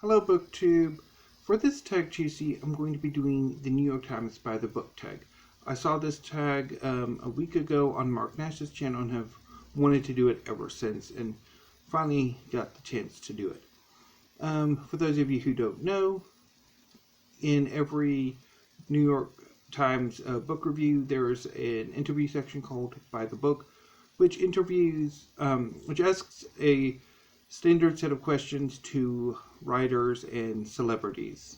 Hello BookTube. For this tag Tuesday, I'm going to be doing the New York Times by the book tag. I saw this tag a week ago on Mark Nash's channel and have wanted to do it ever since, and finally got the chance to do it. For those of you who don't know, in every New York Times book review, there's an interview section called By the Book, which asks a standard set of questions to writers and celebrities.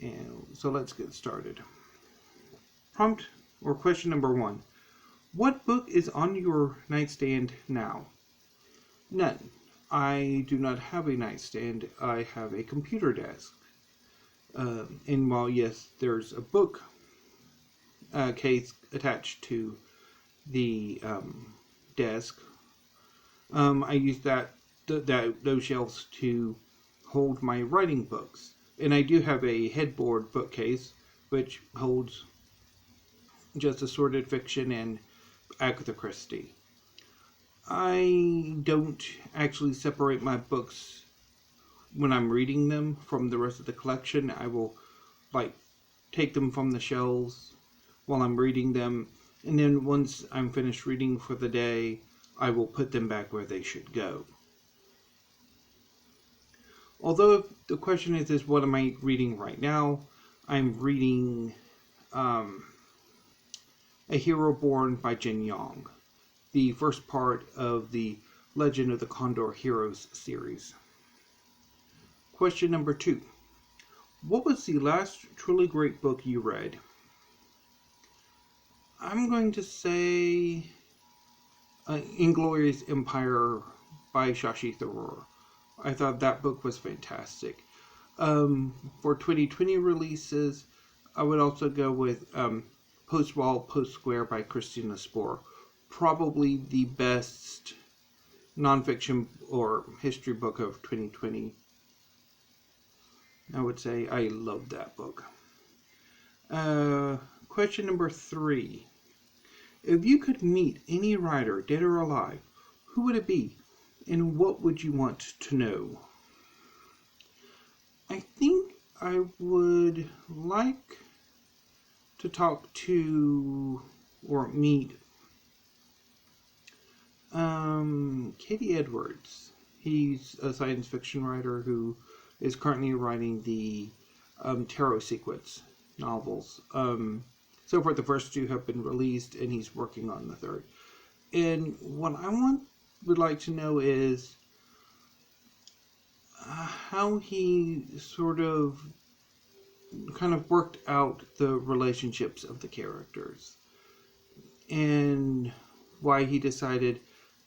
And so let's get started. Prompt or question number 1. What book is on your nightstand now? None. I do not have a nightstand. I have a computer desk. And while yes, there's a book case attached to the desk, I use those shelves to hold my writing books. And I do have a headboard bookcase which holds just assorted fiction and Agatha Christie. I don't actually separate my books when I'm reading them from the rest of the collection. I will take them from the shelves while I'm reading them, and then once I'm finished reading for the day, I will put them back where they should go. Although if the question is what am I reading right now, I'm reading A Hero Born by Jin Yong, the first part of the Legend of the Condor Heroes series. Question number 2. What was the last truly great book you read? I'm going to say Inglorious Empire by Shashi Tharoor. I thought that book was fantastic. For 2020 releases, I would also go with Post Wall, Post Square by Christina Spohr. Probably the best nonfiction or history book of 2020. I would say I love that book. Question number 3. If you could meet any writer, dead or alive, who would it be, and what would you want to know? I think I would like to talk to or meet Katie Edwards. He's a science fiction writer who is currently writing the Tarot Sequence novels. So far, the first 2 have been released, and he's working on the 3rd. And what I would like to know is how he kind of worked out the relationships of the characters, and why he decided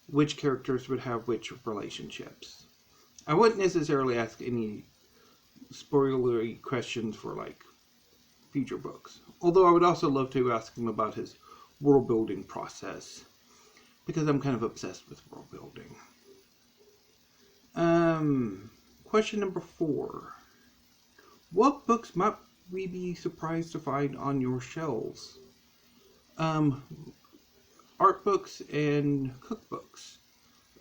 which characters would have which relationships. I wouldn't necessarily ask any spoilery questions for future books, although I would also love to ask him about his world building process, because I'm kind of obsessed with world building. Question number 4. What books might we be surprised to find on your shelves? Art books and cookbooks.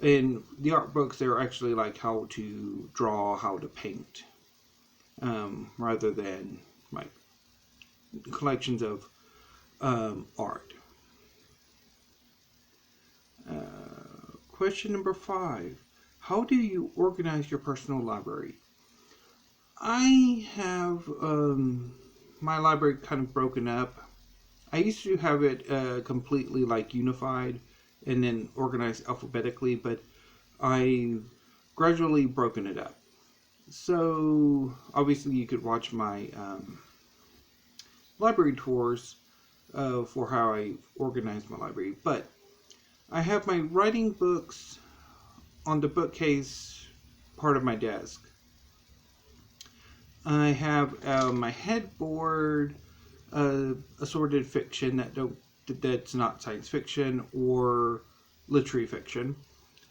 In the art books, they're actually how to draw, how to paint, rather than collections of art. Question number 5. How do you organize your personal library? I have my library kind of broken up. I used to have it completely unified and then organized alphabetically, but I've gradually broken it up. So obviously you could watch my library tours for how I organize my library, but I have my writing books on the bookcase part of my desk. I have my headboard, assorted fiction that's not science fiction or literary fiction.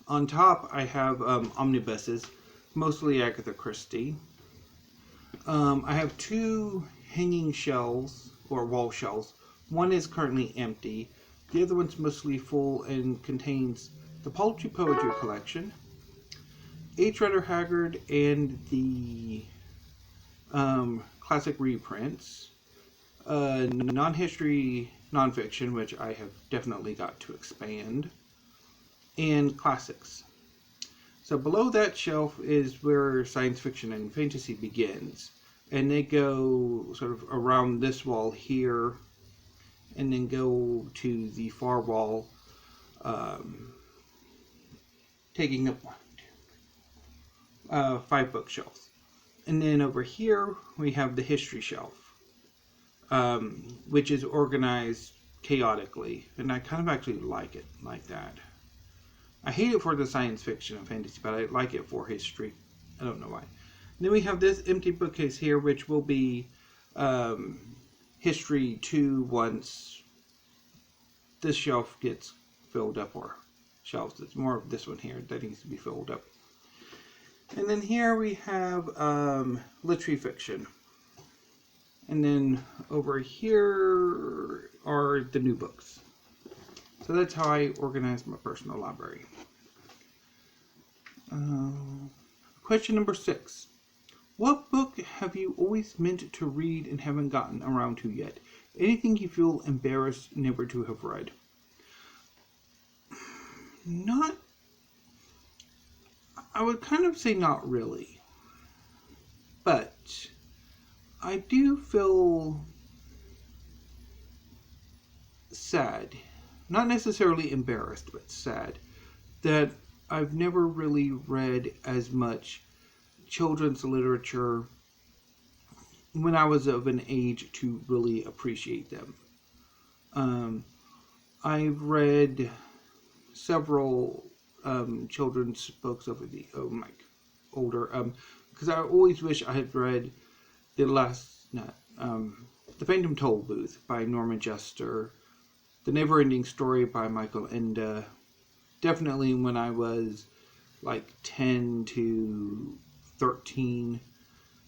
On top, I have omnibuses, mostly Agatha Christie. I have 2 hanging shelves, or wall shelves. One is currently empty. The other one's mostly full and contains the Poetry collection, H. Rider Haggard and the classic reprints, non-history nonfiction, which I have definitely got to expand, and classics. So below that shelf is where science fiction and fantasy begins, and they go sort of around this wall here, and then go to the far wall, taking up 5 bookshelves. And then over here we have the history shelf, which is organized chaotically, and I kind of actually like it like that. I hate it for the science fiction and fantasy, but I like it for history. I don't know why. And then we have this empty bookcase here, which will be history 2 once this shelf gets filled up, or shelves. It's more of this one here that needs to be filled up. And then here we have literary fiction. And then over here are the new books. So that's how I organize my personal library. Question number 6. What book have you always meant to read and haven't gotten around to yet? Anything you feel embarrassed never to have read? I would kind of say not really. But I do feel sad, not necessarily embarrassed, but sad, that I've never really read as much children's literature when I was of an age to really appreciate them. I've read several children's books over the older, because I always wish I had read The Phantom Toll Booth by Norman Juster, The Never-Ending Story by Michael Ende. Definitely when I was like 10 to 13.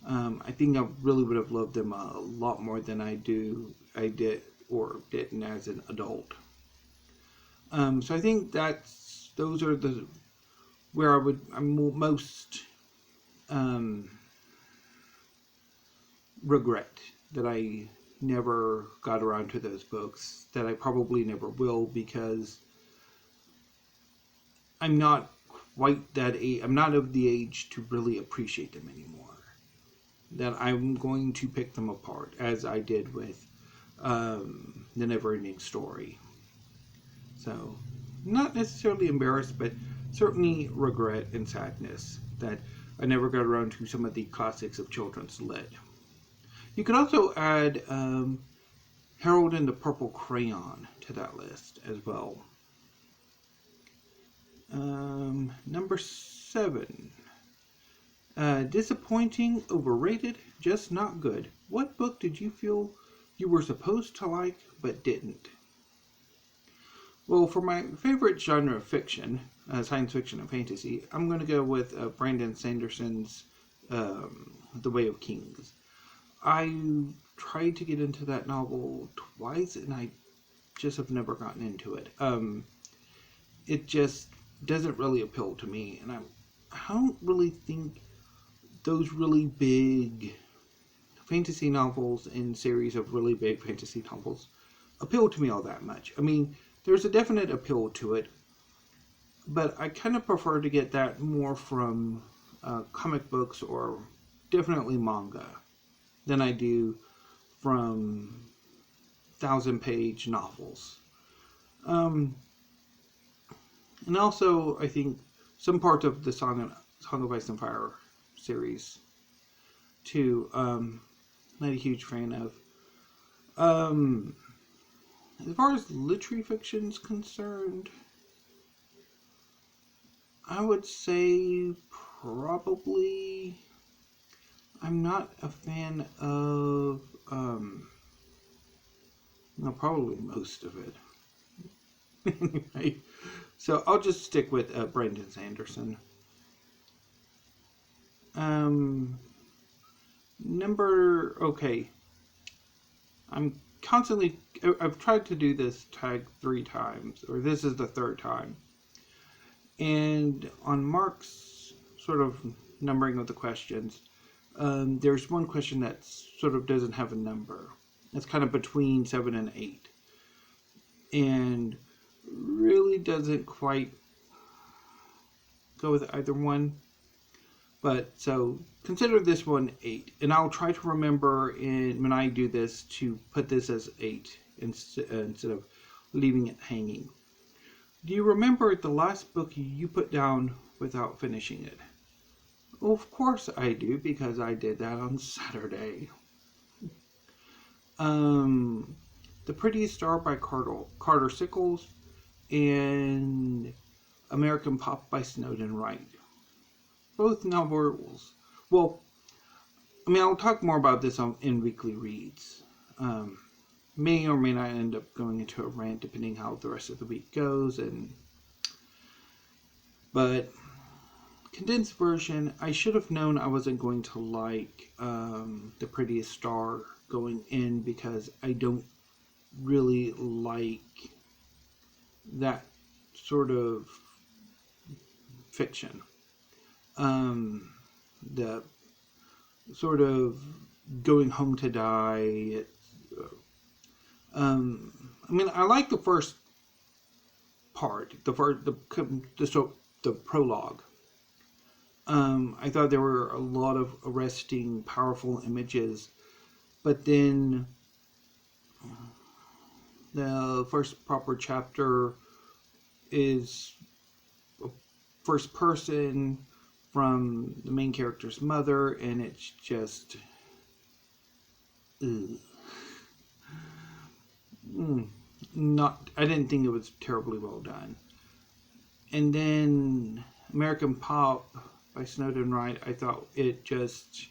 I think I really would have loved them a lot more than I didn't as an adult. So I think those are where I'm most regret that I never got around to those books, that I probably never will, because I'm not quite that age. I'm not of the age to really appreciate them anymore. That I'm going to pick them apart, as I did with The Never-Ending Story. So, not necessarily embarrassed, but certainly regret and sadness that I never got around to some of the classics of children's lit. You could also add Harold and the Purple Crayon to that list as well. Number 7. Disappointing, overrated, just not good. What book did you feel you were supposed to like but didn't? Well, for my favorite genre of fiction, science fiction and fantasy, I'm going to go with Brandon Sanderson's The Way of Kings. I tried to get into that novel twice, and I just have never gotten into it. It just doesn't really appeal to me, and I don't really think those really big fantasy novels and series of really big fantasy novels appeal to me all that much. I mean, there's a definite appeal to it, but I kind of prefer to get that more from comic books or definitely manga than I do from 1,000-page novels. And also, I think some parts of the Song of Ice and Fire series, too, not a huge fan of. As far as literary fiction is concerned, I would say probably I'm not a fan of, probably most of it. Anyway, so I'll just stick with Brandon Sanderson. I've tried to do this tag 3 times, or this is the 3rd time. And on Mark's sort of numbering of the questions. There's one question that sort of doesn't have a number. It's kind of between 7 and 8. And really doesn't quite go with either one. But so consider this one 8. And I'll try to remember when I do this to put this as 8 instead of leaving it hanging. Do you remember the last book you put down without finishing it? Well, of course I do, because I did that on Saturday. The Prettiest Star by Carter Sickles and American Pop by Snowden Wright. Both novels. Well, I mean, I'll talk more about this in weekly reads. May or may not end up going into a rant depending how the rest of the week goes. But condensed version, I should have known I wasn't going to like The Prettiest Star going in, because I don't really like that sort of fiction. The sort of going home to die. I mean, I like the first part, the prologue. I thought there were a lot of arresting, powerful images, but then the first proper chapter is a first person from the main character's mother, and it's just I didn't think it was terribly well done. And then American Pop by Snowden Wright, I thought it just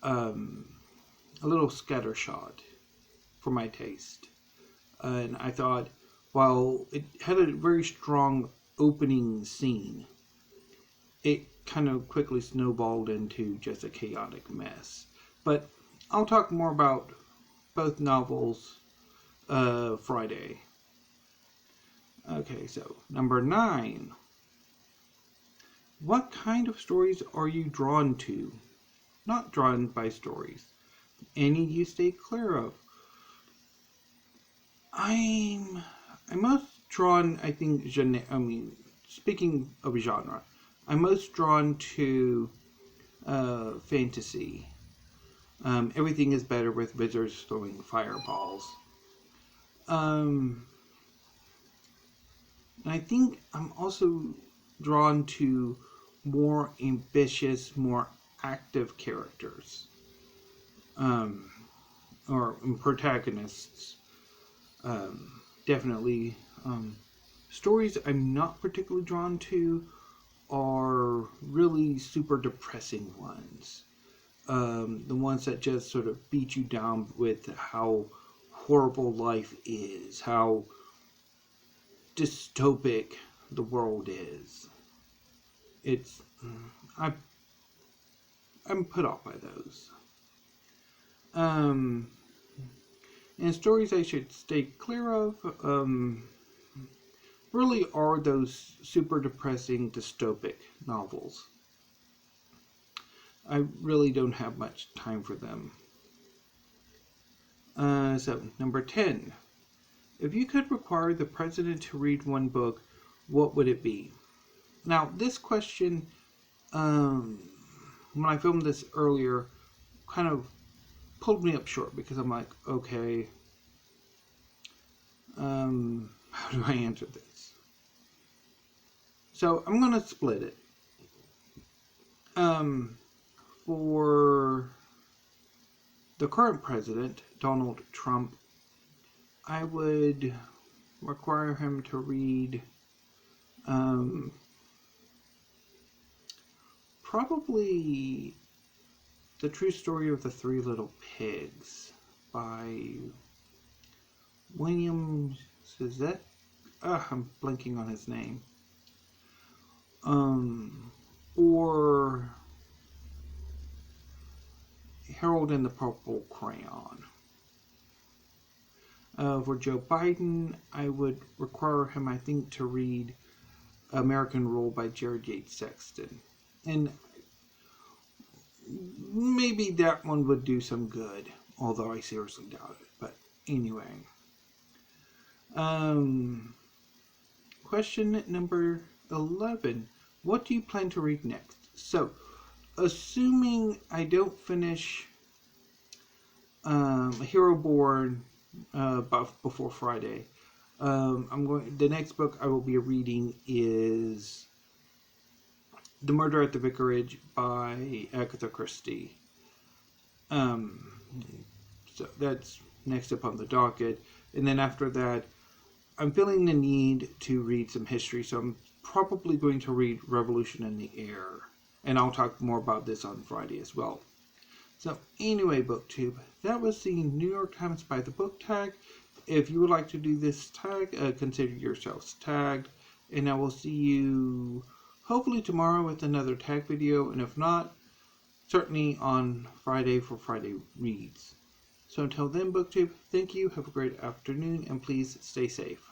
a little scattershot for my taste. And I thought, while it had a very strong opening scene, it kind of quickly snowballed into just a chaotic mess. But I'll talk more about both novels Friday. Okay, so number 9. What kind of stories are you drawn to? Not drawn by stories. Any you stay clear of? I'm most drawn, I think, speaking of genre, I'm most drawn to fantasy. Everything is better with wizards throwing fireballs. And I think I'm also drawn to more ambitious, more active characters. Or protagonists. Definitely. Stories I'm not particularly drawn to are really super depressing ones. The ones that just sort of beat you down with how horrible life is, how dystopic the world is. I'm put off by those. And stories I should stay clear of really are those super depressing dystopic novels. I really don't have much time for them. So, number 10. If you could require the president to read one book, what would it be? Now, this question, when I filmed this earlier, kind of pulled me up short, because I'm like, okay, how do I answer this? So I'm going to split it. For the current president, Donald Trump, I would require him to read probably The True Story of the Three Little Pigs by William Suzette. I'm blanking on his name. Or Harold and the Purple Crayon. For Joe Biden, I would require him, I think, to read American Rule by Jared Yates Sexton. And maybe that one would do some good, although I seriously doubt it. But anyway. Question number 11. What do you plan to read next? So, assuming I don't finish Hero Born before Friday, the next book I will be reading is The Murder at the Vicarage by Agatha Christie. So that's next up on the docket. And then after that, I'm feeling the need to read some history, so I'm probably going to read Revolution in the Air. And I'll talk more about this on Friday as well. So anyway, BookTube, that was the New York Times by the book tag. If you would like to do this tag, consider yourselves tagged. And I will see you hopefully tomorrow with another tag video. And if not, certainly on Friday for Friday Reads. So until then, BookTube, thank you, have a great afternoon, and please stay safe.